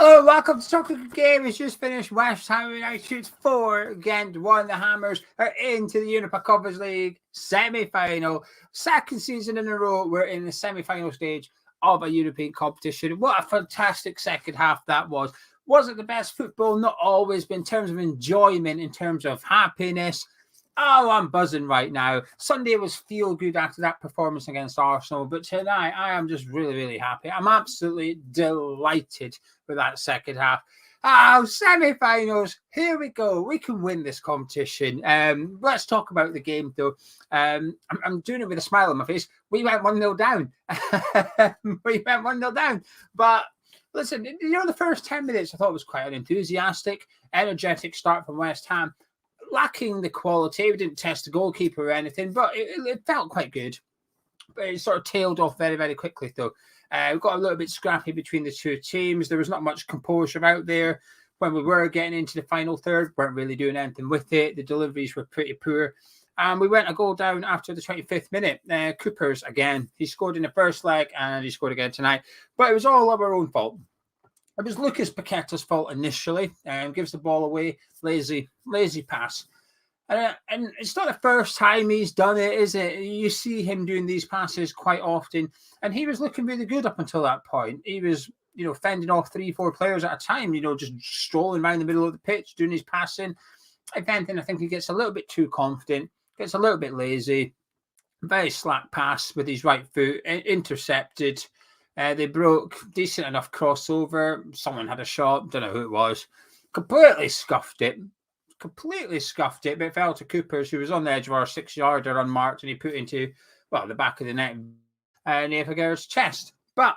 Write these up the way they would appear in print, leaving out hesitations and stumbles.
Hello, welcome to Soccer Game. It's just finished. West Ham United 4, Gent 1. The Hammers are into the Europa Conference League semi-final. Second season in a row, we're in the semi-final stage of a European competition. What a fantastic second half that was. Was it the best football? Not always, but in terms of enjoyment, in terms of happiness, oh, I'm buzzing right now. Sunday was feel good after that performance against Arsenal, but tonight I am just really, really happy. I'm absolutely delighted with that second half. Oh, semi-finals. Here we go. We can win this competition. Let's talk about the game, though. I'm doing it with a smile on my face. We went 1-0 down. We went 1-0 down. But listen, the first 10 minutes I thought was quite an enthusiastic, energetic start from West Ham. Lacking the quality. We didn't test the goalkeeper or anything, but it felt quite good. But it sort of tailed off very, very quickly, though. We got a little bit scrappy between the two teams. There was not much composure out there. When we were getting into the final third, weren't really doing anything with it. The deliveries were pretty poor. And we went a goal down after the 25th minute. Cooper's, again, he scored in the first leg and he scored again tonight. But it was all our own fault. It was Lucas Paqueta's fault initially. Gives the ball away. Lazy pass. And it's not the first time he's done it, is it? You see him doing these passes quite often. And he was looking really good up until that point. He was, fending off 3-4 players at a time, just strolling around the middle of the pitch, doing his passing. If anything, I think he gets a little bit too confident, gets a little bit lazy. Very slack pass with his right foot, intercepted. They broke, decent enough crossover. Someone had a shot, don't know who it was. Completely scuffed it, but it fell to Coopers, who was on the edge of our 6-yarder unmarked, and he put into, the back of the net, Nevergaard's chest. But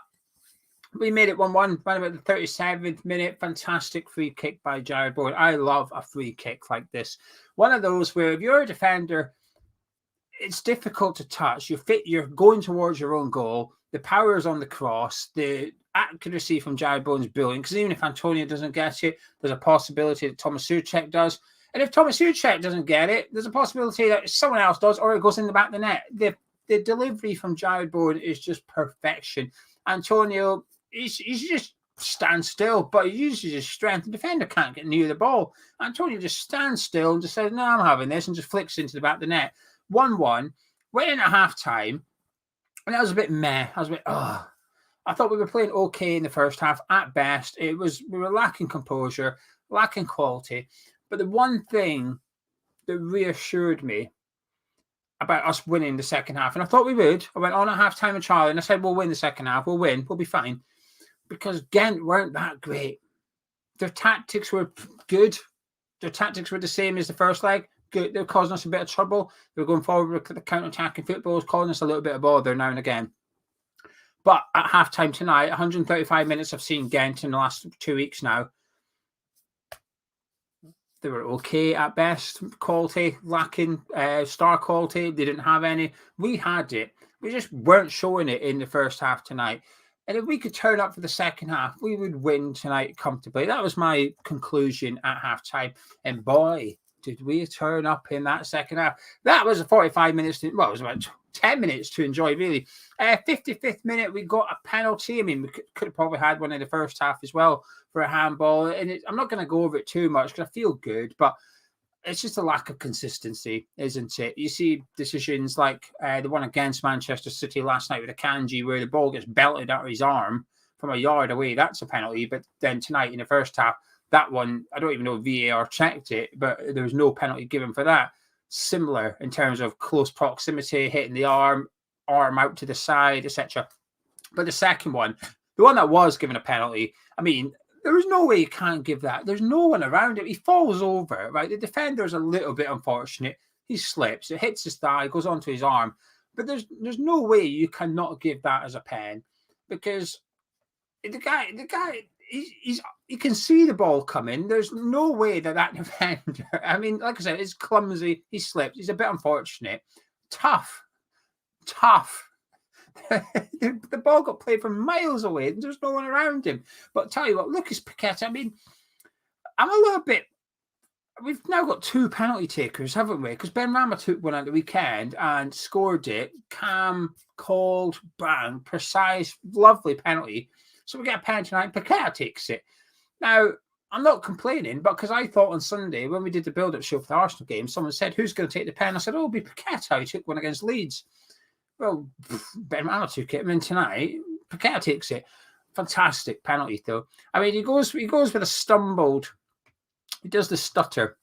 we made it 1-1, right about the 37th minute. Fantastic free kick by Jared Bowen. I love a free kick like this. One of those where if you're a defender, it's difficult to touch. You're going towards your own goal. The power is on the cross. The accuracy from Jared Bowen's brilliant, because even if Antonio doesn't get it, there's a possibility that Thomas Souček does. And if Thomas Souček doesn't get it, there's a possibility that someone else does, or it goes in the back of the net. The delivery from Jared Bowen is just perfection. Antonio, he's just stands still, but he uses his strength. The defender can't get near the ball. Antonio just stands still and just says, no, I'm having this, and just flicks into the back of the net. 1-1, went in at half-time, and that was a bit meh. I thought we were playing okay in the first half at best. We were lacking composure, lacking quality. But the one thing that reassured me about us winning the second half, and I thought we would. I went on at halftime with Charlie, and I said, we'll win the second half. We'll win. We'll be fine. Because Gent weren't that great. Their tactics were good. Their tactics were the same as the first leg. Good. They were causing us a bit of trouble. They were going forward with the counter-attacking football, causing us a little bit of bother now and again. But at halftime tonight, 135 minutes I've seen Gent in the last 2 weeks now. They were okay at best. Quality, lacking star quality. They didn't have any. We had it. We just weren't showing it in the first half tonight. And if we could turn up for the second half, we would win tonight comfortably. That was my conclusion at halftime. And boy, did we turn up in that second half. That was a 45 minutes. It was about 10 minutes to enjoy, really. 55th minute, we got a penalty. I mean, we could have probably had one in the first half as well for a handball. And I'm not going to go over it too much because I feel good, but it's just a lack of consistency, isn't it? You see decisions like the one against Manchester City last night with Akanji, where the ball gets belted out of his arm from a yard away. That's a penalty. But then tonight in the first half, that one, I don't even know if VAR checked it, but there was no penalty given for that. Similar in terms of close proximity, hitting the arm out to the side, etc. But the second one, the one that was given a penalty, I mean, there is no way you can't give that. There's no one around it. He falls over, right? The defender's a little bit unfortunate. He slips, it hits his thigh, goes onto his arm. But there's no way you cannot give that as a pen, because the guy, he can see the ball coming. There's no way that defender, I mean, like I said, it's clumsy. He slipped. He's a bit unfortunate. Tough. The ball got played from miles away. And there's no one around him. But tell you what, Lucas Paqueta, I mean, I'm a little bit... We've now got two penalty takers, haven't we? Because Ben Rama took one at the weekend and scored it. Calm, cold, bang, precise, lovely penalty. So we get a penalty tonight. Paqueta takes it. Now, I'm not complaining, but because I thought on Sunday when we did the build-up show for the Arsenal game, someone said, "Who's going to take the pen?" I said, "Oh, it'll be Paqueta. He took one against Leeds." Well, Benrahma took it, and then tonight Paqueta takes it. Fantastic penalty, though. I mean, he goes with a stumbled. He does a stutter,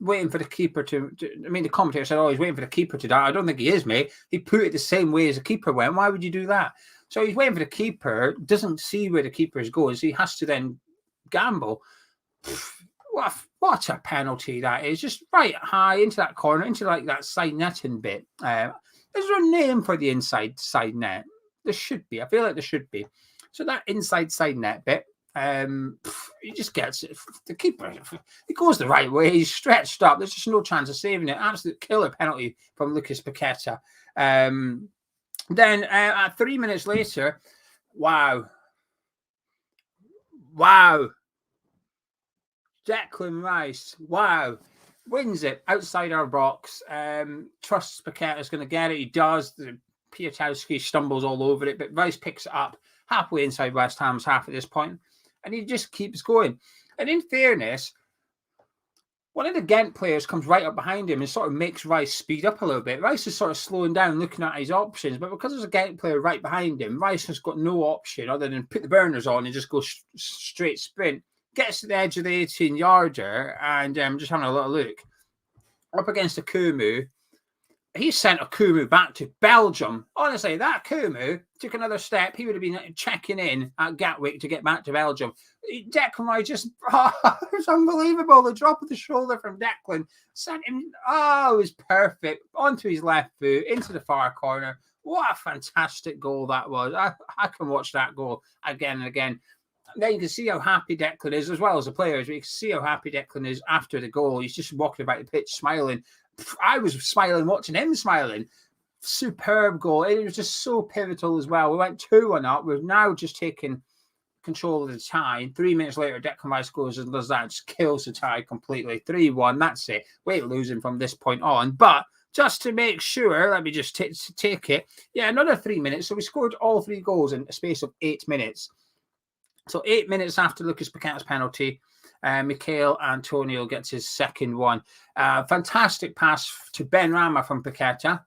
waiting for the keeper to. I mean, the commentator said, "Oh, he's waiting for the keeper to die." I don't think he is, mate. He put it the same way as the keeper went. Why would you do that? So he's waiting for the keeper, doesn't see where the keeper is going, so he has to then gamble. What a penalty that is. Just right high into that corner, into like that side netting bit. Is there a name for the inside side net? There should be. I feel like there should be. So that inside side net bit, he just gets it. The keeper, he goes the right way. He's stretched up. There's just no chance of saving it. Absolute killer penalty from Lucas Paqueta. Then 3 minutes later, wow. Declan Rice, wow, wins it outside our box. Trusts Paqueta's going to get it. He does. The Piatowski stumbles all over it, but Rice picks it up halfway inside West Ham's half at this point, and he just keeps going. And in fairness, one of the Gent players comes right up behind him and sort of makes Rice speed up a little bit. Rice is sort of slowing down, looking at his options, but because there's a Gent player right behind him, Rice has got no option other than put the burners on and just go straight sprint. Gets to the edge of the 18-yarder and just having a little look. Up against Akumu. He sent Akumu back to Belgium. Honestly, that Akumu took another step. He would have been checking in at Gatwick to get back to Belgium. Declan Rice just, it was unbelievable. The drop of the shoulder from Declan sent him, it was perfect. Onto his left foot, into the far corner. What a fantastic goal that was. I can watch that goal again and again. Then you can see how happy Declan is, as well as the players. You can see how happy Declan is after the goal. He's just walking about the pitch smiling. I was smiling watching him smiling. Superb goal. It was just so pivotal as well. We went 2-1 up. We've now just taken control of the tie. 3 minutes later, Declan Rice scores and does that. Just kills the tie completely. 3-1. That's it. We're losing from this point on. But just to make sure, let me just take it. Yeah, another 3 minutes. So we scored all 3 goals in a space of 8 minutes. So 8 minutes after Lucas Paqueta's penalty, Michail Antonio gets his second one. Fantastic pass to Benrahma from Paqueta.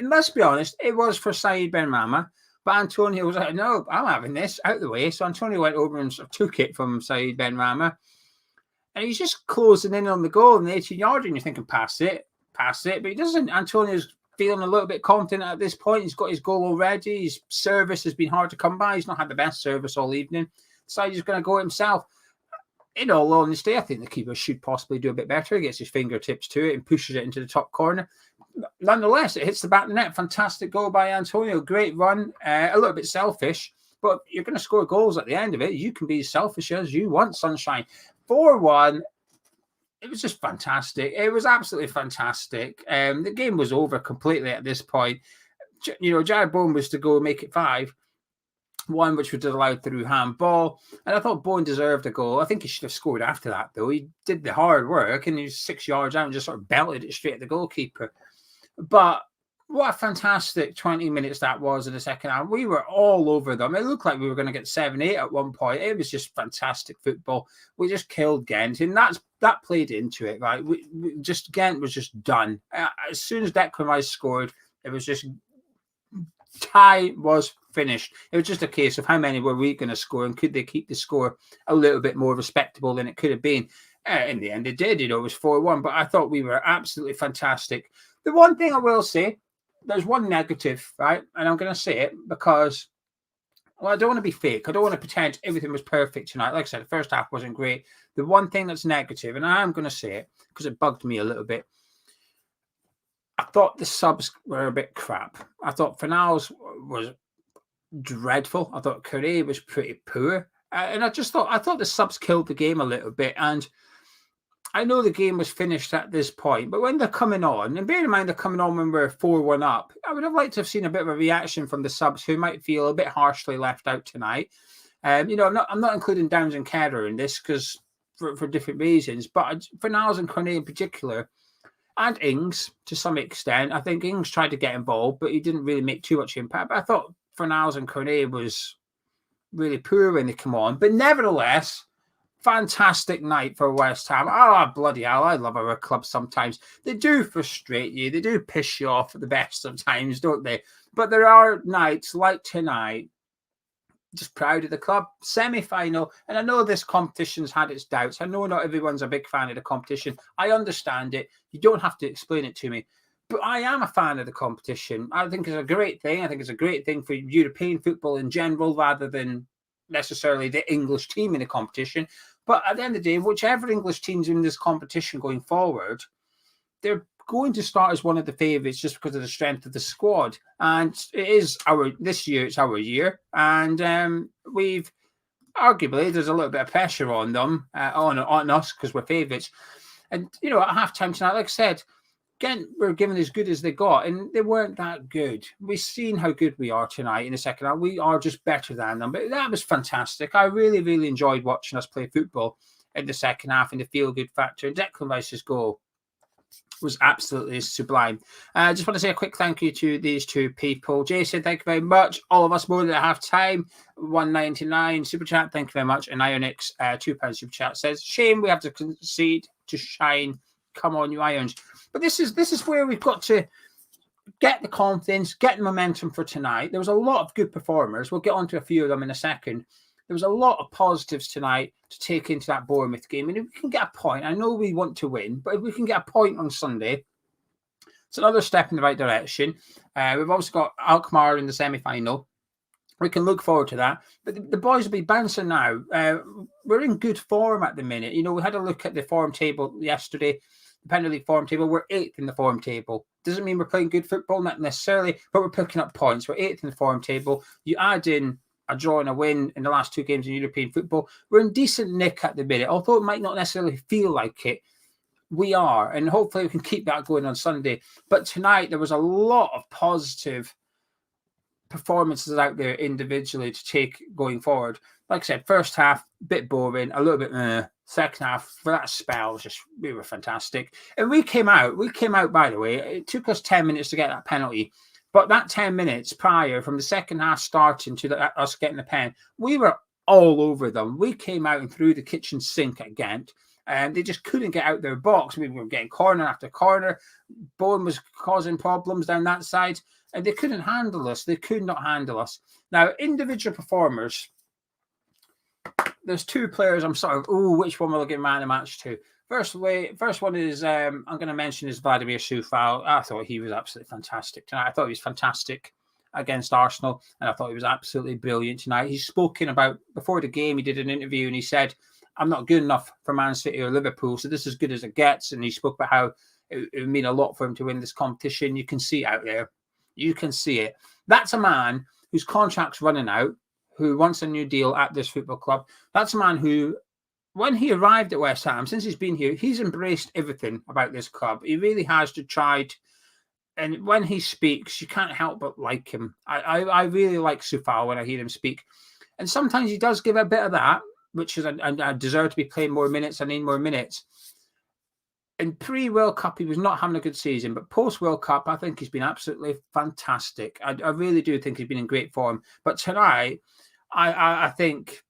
Let's be honest, it was for Said Benrahma, but Antonio was like, "No, I'm having this out of the way." So Antonio went over and sort of took it from Said Benrahma. And he's just closing in on the goal in the 18-yard, and you're thinking, pass it. But he doesn't. Antonio's feeling a little bit confident at this point. He's got his goal already. His service has been hard to come by. He's not had the best service all evening. So he's going to go himself. In all honesty, I think the keeper should possibly do a bit better. He gets his fingertips to it and pushes it into the top corner. Nonetheless, it hits the back of the net. Fantastic goal by Antonio. Great run. A little bit selfish, but you're going to score goals at the end of it. You can be as selfish as you want, sunshine. 4-1. It was just fantastic. It was absolutely fantastic. The game was over completely at this point. Jared Bowen was to go make it 5. One which was allowed through handball. And I thought Bowen deserved a goal. I think he should have scored after that, though. He did the hard work and he was 6 yards out and just sort of belted it straight at the goalkeeper. But what a fantastic 20 minutes that was in the second half. We were all over them. It looked like we were going to get 7-8 at one point. It was just fantastic football. We just killed Gent, and that played into it, right? Gent was just done. As soon as Declan Rice scored, it was just tie was finished. It was just a case of how many were we going to score and could they keep the score a little bit more respectable than it could have been. In the end, it did. It was 4-1, but I thought we were absolutely fantastic. The one thing I will say, there's one negative, right? And I'm going to say it because, well, I don't want to be fake. I don't want to pretend everything was perfect tonight. Like I said, the first half wasn't great. The one thing that's negative, and I am going to say it because it bugged me a little bit, I thought the subs were a bit crap. I thought Fornals was dreadful. I thought Curry was pretty poor. And I thought the subs killed the game a little bit. And I know the game was finished at this point, but when they're coming on, and bear in mind they're coming on when we're 4-1 up, I would have liked to have seen a bit of a reaction from the subs who might feel a bit harshly left out tonight. I'm not including Downs and Kerr in this because for different reasons, but Fornals and Cornet in particular, and Ings to some extent. I think Ings tried to get involved, but he didn't really make too much impact. But I thought Fornals and Cornet was really poor when they come on. But nevertheless, fantastic night for West Ham. Oh, bloody hell. I love our club sometimes. They do frustrate you. They do piss you off at the best of times, don't they? But there are nights like tonight. Just proud of the club. Semi-final. And I know this competition's had its doubts. I know not everyone's a big fan of the competition. I understand it. You don't have to explain it to me. But I am a fan of the competition. I think it's a great thing. I think it's a great thing for European football in general, rather than necessarily the English team in the competition. But at the end of the day, whichever English team's in this competition going forward, they're going to start as one of the favourites just because of the strength of the squad. And it is this year, it's our year. And we've arguably, there's a little bit of pressure on them, on us, because we're favourites. And, you know, at halftime tonight, like I said, Gent were given as good as they got, and they weren't that good. We've seen how good we are tonight in the second half. We are just better than them. But that was fantastic. I really, really enjoyed watching us play football in the second half in the feel-good factor. And Declan Rice's goal was absolutely sublime. I just want to say a quick thank you to these two people. Jason, thank you very much. All of us more than half time. 199 super chat, thank you very much. And Ionix, £2 super chat says, shame we have to concede to shine. Come on, you Irons. But this is where we've got to get the confidence, get the momentum for tonight. There was a lot of good performers. We'll get on to a few of them in a second. There was a lot of positives tonight to take into that Bournemouth game. And if we can get a point, I know we want to win, but if we can get a point on Sunday, it's another step in the right direction. We've also got Alkmaar in the semi-final. We can look forward to that. But the boys will be bouncing now. We're in good form at the minute. You know, we had a look at the form table yesterday. The Premier League form table, we're 8th in the form table. Doesn't mean we're playing good football, not necessarily, but we're picking up points. We're 8th in the form table. You add in a draw and a win in the last 2 games in European football, we're in decent nick at the minute. Although it might not necessarily feel like it, we are. And hopefully we can keep that going on Sunday. But tonight, there was a lot of positive performances out there individually to take going forward. Like I said, first half, a bit boring, a little bit second half, for that spell, we were fantastic. And we came out, by the way, it took us 10 minutes to get that penalty. But that 10 minutes prior, from the second half starting to us getting the pen, we were all over them. We came out and threw the kitchen sink at Gent, and they just couldn't get out their box. We were getting corner after corner. Bowen was causing problems down that side, and they couldn't handle us. They could not handle us. Now, individual performers, there's 2 players I'm sort of, which one will I give man of the match to? First one is, I'm going to mention is Vladimir Coufal. I thought he was absolutely fantastic tonight. I thought he was fantastic against Arsenal, and I thought he was absolutely brilliant tonight. He's spoken about, before the game, he did an interview, and he said, I'm not good enough for Man City or Liverpool, so this is as good as it gets. And he spoke about how it would mean a lot for him to win this competition. You can see it out there. You can see it. That's a man whose contract's running out, who wants a new deal at this football club. That's a man who, when he arrived at West Ham, since he's been here, he's embraced everything about this club. He really has tried. And when he speaks, you can't help but like him. I really like Coufal when I hear him speak. And sometimes he does give a bit of that, which is, I deserve to be playing more minutes. I need more minutes. In pre-World Cup, he was not having a good season. But post-World Cup, I think he's been absolutely fantastic. I really do think he's been in great form. But tonight, I think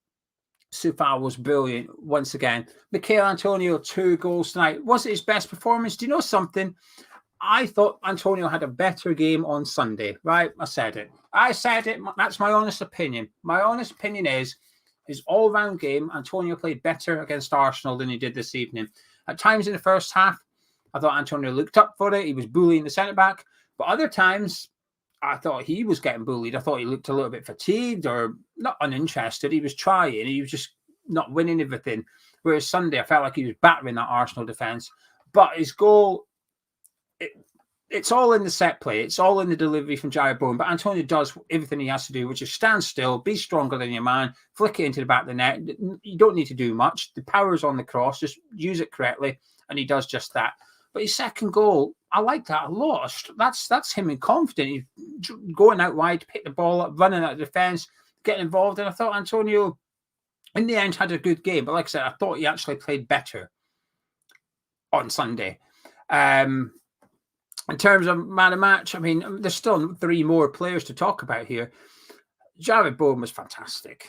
Coufal was brilliant once again. Mikel Antonio, 2 goals tonight. Was it his best performance? Do you know something? I thought Antonio had a better game on Sunday, right? I said it. That's my honest opinion. My honest opinion is his all-round game, Antonio played better against Arsenal than he did this evening. At times in the first half, I thought Antonio looked up for it. He was bullying the centre-back. But other times, I thought he was getting bullied. I thought he looked a little bit fatigued or not uninterested. He was trying. He was just not winning everything. Whereas Sunday, I felt like he was battering that Arsenal defence. But his goal, it's all in the set play. It's all in the delivery from Jared Bowen. But Antonio does everything he has to do, which is stand still, be stronger than your man, flick it into the back of the net. You don't need to do much. The power's on the cross. Just use it correctly. And he does just that. But his second goal, I like that a lot. That's him in confidence. He's going out wide, pick the ball up, running out of defence, getting involved. And I thought Antonio, in the end, had a good game. But like I said, I thought he actually played better on Sunday. In terms of man of match, I mean, there's still 3 more players to talk about here. Jared Bowen was fantastic.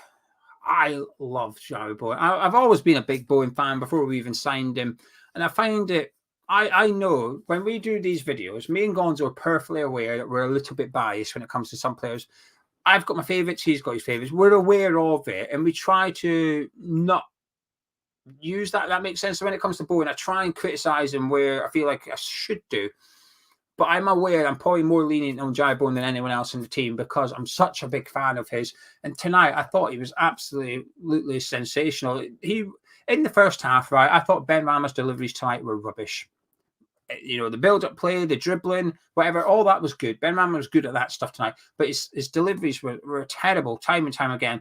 I love Jerry Bowen. I've always been a big Bowen fan before we even signed him. And I find it, I know when we do these videos, me and Gonzo are perfectly aware that we're a little bit biased when it comes to some players. I've got my favourites, he's got his favourites. We're aware of it, and we try to not use that. That makes sense. So when it comes to Bowen, I try and criticise him where I feel like I should do. But I'm aware I'm probably more lenient on Jai Bowen than anyone else in the team because I'm such a big fan of his. And tonight, I thought he was absolutely sensational. He, in the first half, right, I thought Ben Rama's deliveries tonight were rubbish. You know, the build-up play, the dribbling, whatever, all that was good. Ben Rama was good at that stuff tonight, but his deliveries were terrible time and time again.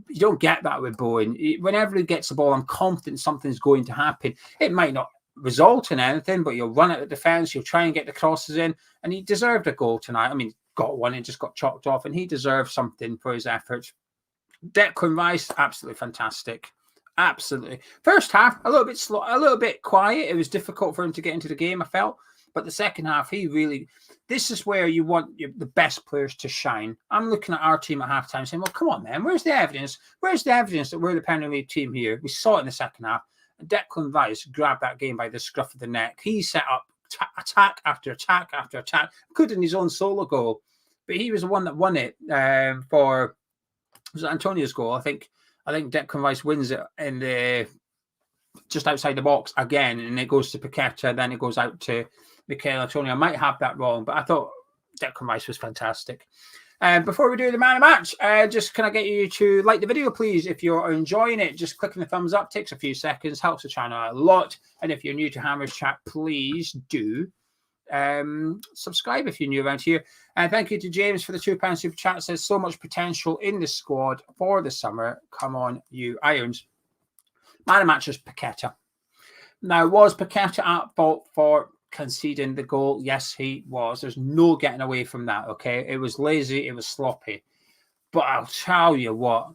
You don't get that with Bowen. Whenever he gets the ball, I'm confident something's going to happen. It might not result in anything, but you'll run at the defence, you'll try and get the crosses in, and he deserved a goal tonight. I mean, got one and just got chalked off, and he deserved something for his efforts. Declan Rice, absolutely fantastic. Absolutely. First half, a little bit slow, a little bit quiet. It was difficult for him to get into the game, I felt. But the second half, he really... This is where you want the best players to shine. I'm looking at our team at halftime saying, well, come on, man. Where's the evidence? Where's the evidence that we're the Premier League team here? We saw it in the second half. And Declan Rice grabbed that game by the scruff of the neck. He set up attack after attack after attack. Could in his own solo goal. But he was the one that won it for... Was it Antonio's goal? I think Declan Rice wins it in the just outside the box again, and it goes to Paqueta, then it goes out to Michael Antonio. I might have that wrong, but I thought Declan Rice was fantastic. Before we do the man of match, just can I get you to like the video, please? If you're enjoying it, just clicking the thumbs up takes a few seconds, helps the channel out a lot. And if you're new to Hammers Chat, please do subscribe if you're new around here. And thank you to James for the £2 super chat. It says so much potential in the squad for the summer. Come on, you Irons. Man of match is Paqueta. Now, was Paqueta at fault for conceding the goal? Yes, he was. There's no getting away from that, okay? It was lazy, it was sloppy. But I'll tell you what,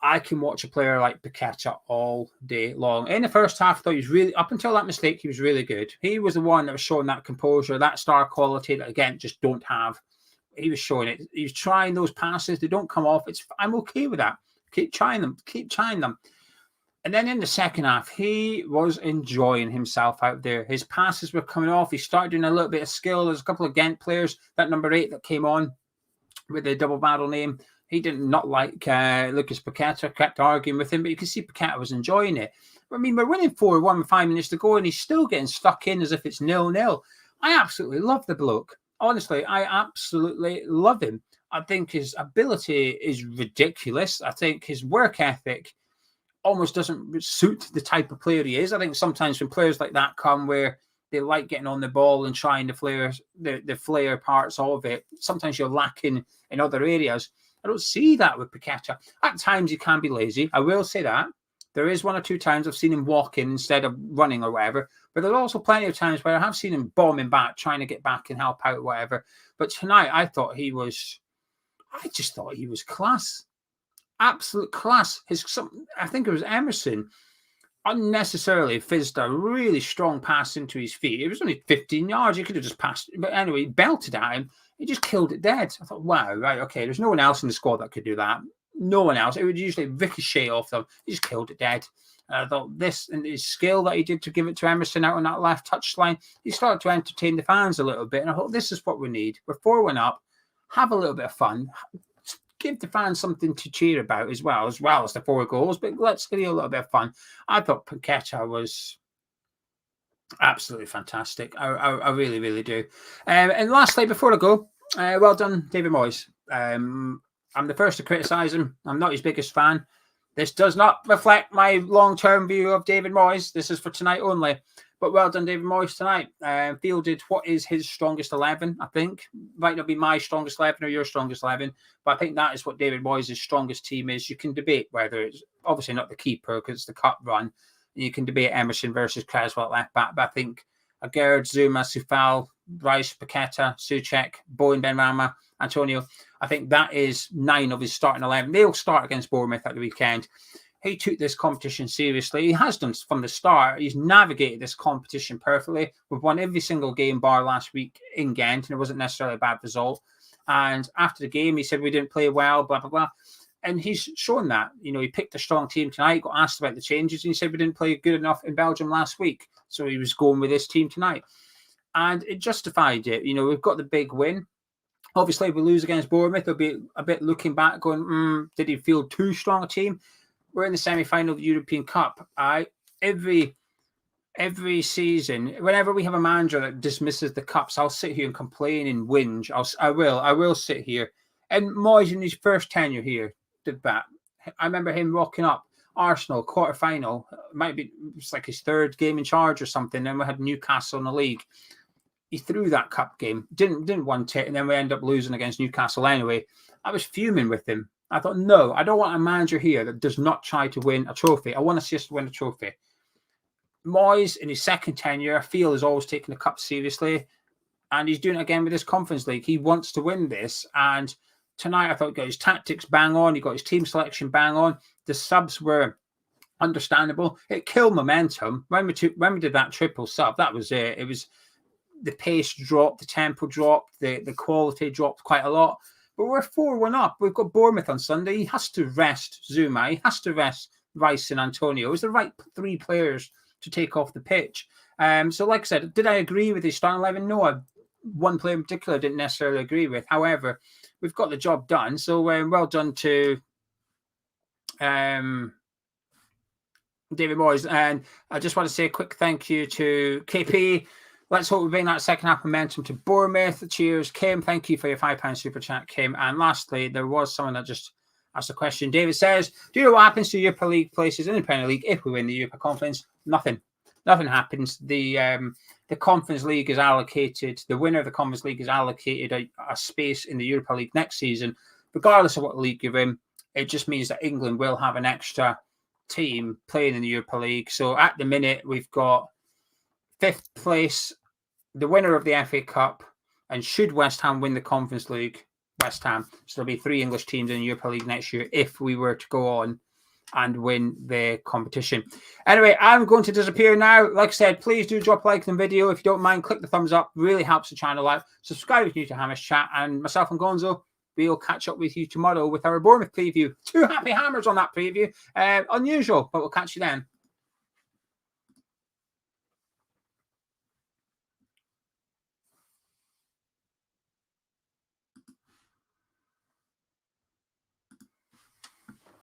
I can watch a player like Paqueta all day long. In the first half, I thought he was really, up until that mistake, he was really good. He was the one that was showing that composure, that star quality that, again, just don't have. He was showing it. He was trying those passes. They don't come off. I'm okay with that. Keep trying them. Keep trying them. And then in the second half, he was enjoying himself out there. His passes were coming off. He started doing a little bit of skill. There's a couple of Gent players, that number 8 that came on with the double barrel name. He did not like Lucas Paqueta, kept arguing with him, but you can see Paqueta was enjoying it. I mean, we're winning 4-1 with 5 minutes to go, and he's still getting stuck in as if it's 0-0. I absolutely love the bloke. Honestly, I absolutely love him. I think his ability is ridiculous. I think his work ethic almost doesn't suit the type of player he is. I think sometimes when players like that come where they like getting on the ball and trying to flare the flair parts of it, sometimes you're lacking in other areas. I don't see that with Paqueta. At times he can be lazy. I will say that. There is 1 or 2 times I've seen him walking instead of running or whatever. But there's also plenty of times where I have seen him bombing back, trying to get back and help out, whatever. But tonight I just thought he was class. Absolute class. I think it was Emerson unnecessarily fizzed a really strong pass into his feet. It was only 15 yards. He could have just passed. But anyway, he belted at him. He just killed it dead. I thought, wow, right, okay. There's no one else in the squad that could do that. No one else. It would usually ricochet off them. He just killed it dead. And I thought this and his skill that he did to give it to Emerson out on that left touchline, he started to entertain the fans a little bit. And I thought, this is what we need. We're 4-1 up. Have a little bit of fun. Give the fans something to cheer about as well as the 4 goals. But let's give you a little bit of fun. I thought Paqueta was absolutely fantastic. I really, really do. And lastly, before I go, well done, David Moyes. I'm the first to criticise him. I'm not his biggest fan. This does not reflect my long-term view of David Moyes. This is for tonight only. But well done, David Moyes, tonight. Fielded what is his strongest 11, I think. Might not be my strongest 11 or your strongest 11, but I think that is what David Moyes' strongest team is. You can debate whether it's obviously not the keeper because it's the cup run. You can debate Emerson versus Creswell at left back, but I think Aguerd, Zuma, Soufal, Rice, Paqueta, Souček, Bowen, Benrahma, Antonio. I think that is 9 of his starting 11. They'll start against Bournemouth at the weekend. He took this competition seriously. He has done from the start. He's navigated this competition perfectly. We've won every single game bar last week in Gent, and it wasn't necessarily a bad result. And after the game, he said we didn't play well, blah, blah, blah. And he's shown that. You know, he picked a strong team tonight, got asked about the changes, and he said we didn't play good enough in Belgium last week. So he was going with this team tonight. And it justified it. You know, we've got the big win. Obviously, if we lose against Bournemouth, there'll be a bit looking back going, did he feel too strong a team? We're in the semi-final of the European Cup. Every season, whenever we have a manager that dismisses the cups, I'll sit here and complain and whinge. I will sit here. And Moyes in his first tenure here did that. I remember him rocking up Arsenal quarter-final. It's like his third game in charge or something. Then we had Newcastle in the league. He threw that cup game, didn't want it, and then we end up losing against Newcastle anyway. I was fuming with him. I thought, no, I don't want a manager here that does not try to win a trophy. I want to see us win a trophy. Moyes, in his second tenure, I feel, is always taking the cup seriously, and he's doing it again with this Conference League. He wants to win this, and tonight I thought he got his tactics bang on. He got his team selection bang on. The subs were understandable. It killed momentum. When we did that triple sub, that was it. It was... The pace dropped, the tempo dropped, the quality dropped quite a lot. But we're 4-1 up. We've got Bournemouth on Sunday. He has to rest Zuma. He has to rest Rice and Antonio. It's the right three players to take off the pitch. So like I said, did I agree with his starting 11? No, one player in particular I didn't necessarily agree with. However, we've got the job done. So well done to David Moyes. And I just want to say a quick thank you to KP. Let's hope we bring that second half momentum to Bournemouth. Cheers, Kim. Thank you for your £5 super chat, Kim. And lastly, there was someone that just asked a question. David says, do you know what happens to Europa League places in the Premier League if we win the Europa Conference? Nothing. Nothing happens. The Conference League is allocated, the winner of the Conference League is allocated a space in the Europa League next season. Regardless of what league you're in, it just means that England will have an extra team playing in the Europa League. So at the minute, we've got 5th place, the winner of the FA Cup, and should West Ham win the Conference League, West Ham. So there'll be 3 English teams in the Europa League next year if we were to go on and win the competition. Anyway, I'm going to disappear now. Like I said, please do drop a like on the video. If you don't mind, click the thumbs up. Really helps the channel out. Subscribe if you're new to Hammers Chat. And myself and Gonzo, we'll catch up with you tomorrow with our Bournemouth preview. 2 happy hammers on that preview. Unusual, but we'll catch you then.